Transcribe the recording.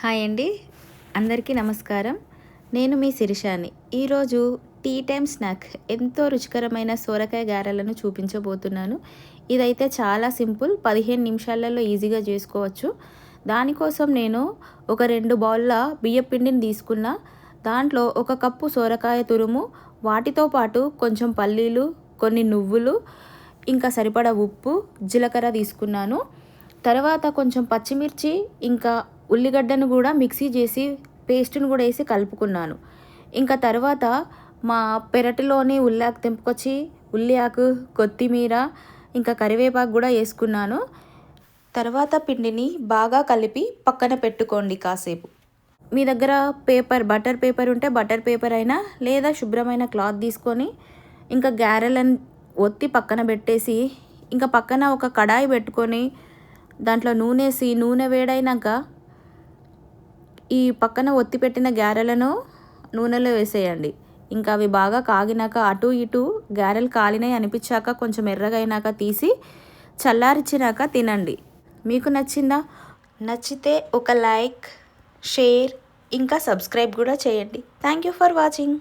Hi అండి, అందరికీ నమస్కారం. నేను మీ శిరిషాని. ఈరోజు టీ టైమ్ స్నాక్ ఎంతో రుచికరమైన సోరకాయ గారెలను చూపించబోతున్నాను. ఇదైతే చాలా సింపుల్, 15 నిమిషాలలో ఈజీగా చేసుకోవచ్చు. దానికోసం నేను ఒక 2 బౌల్ల బియ్యం పిండిని తీసుకున్న. దాంట్లో 1 కప్పు సోరకాయ తురుము, వాటితో పాటు కొంచెం పల్లీలు, కొన్ని నువ్వులు, ఇంకా సరిపడా ఉప్పు, జీలకర్ర తీసుకున్నాను. తర్వాత కొంచెం పచ్చిమిర్చి, ఇంకా ఉల్లిగడ్డను కూడా మిక్సీ చేసి పేస్ట్ను కూడా వేసి కలుపుకున్నాను. ఇంకా తర్వాత మా పెరటిలోని ఉల్లాకు తెంపుకొచ్చి ఉల్లి ఆకు, కొత్తిమీర, ఇంకా కరివేపాకు కూడా వేసుకున్నాను. తర్వాత పిండిని బాగా కలిపి పక్కన పెట్టుకోండి కాసేపు. మీ దగ్గర బటర్ పేపర్ ఉంటే బటర్ పేపర్ అయినా, లేదా శుభ్రమైన క్లాత్ తీసుకొని ఇంకా గారెలను ఒత్తి పక్కన పెట్టేసి, ఇంకా పక్కన ఒక కడాయి పెట్టుకొని దాంట్లో నూనె వేడైనాక ఈ పక్కన ఒత్తి పెట్టిన గారెలను నూనెలో వేసేయండి. ఇంకా అవి బాగా కాగినాక అటు ఇటు గారెలు కాలినాయి అనిపించాక కొంచెం ఎర్రగా అయినాక తీసి చల్లారిచ్చినాక తినండి. మీకు నచ్చిందా? నచ్చితే ఒక లైక్, షేర్, ఇంకా సబ్స్క్రైబ్ కూడా చేయండి. Thank you for watching.